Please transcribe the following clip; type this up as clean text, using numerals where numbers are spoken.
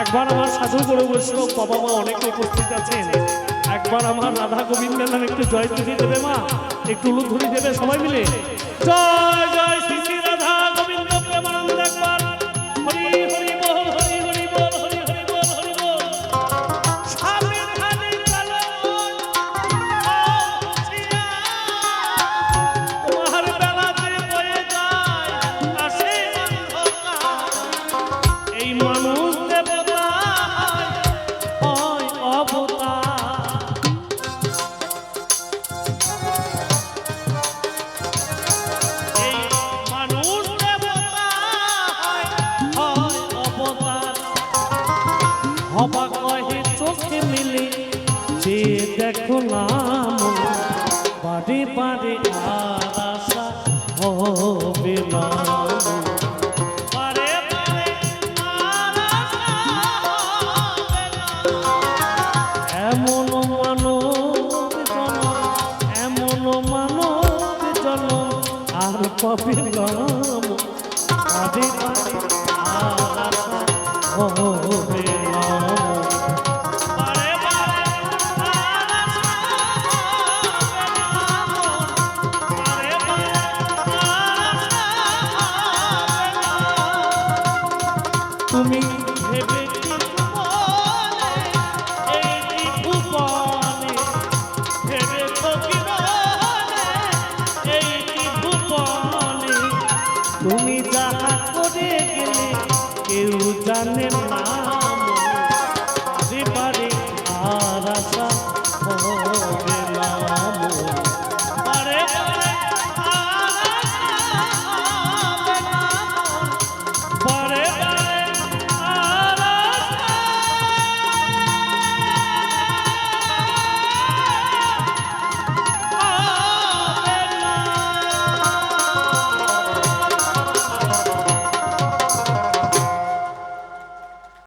একবার আমার সাধু বড় বৈষ্ণব বাবা মা অনেকে উপস্থিত আছেন, একবার আমার রাধা গোবিন্দের নামে একটু জয় তুলি দেবে মা, একটু উলুধ্বনি দেবে সবাই মিলে। জয় জয় শ্রী শ্রী রাধা গোবিন্দ প্রেমানন্দ। একবার হরি হরি বল, হরি হরি বল, হরি হরি বল, হরি বল। তোমার বেলাতে বয়ে যায় আসে অন্ধকার, এই মানুষ দেবতা হয় অবতার। এই মানুষ দেবতা হয় অবতার। হবা কহে চোখে মিলে যে দেখো নাম, বারে বারে আর আশা হবে না। বারে বারে আর আশা হবে না। এমন মানব জনম, এমন মানব জনম আর পাবে নাম, বারে বারে আর আশা হবে না। বারে বারে আর আশা হবে না। বারে বারে আর আশা হবে না। তুমি ভেবে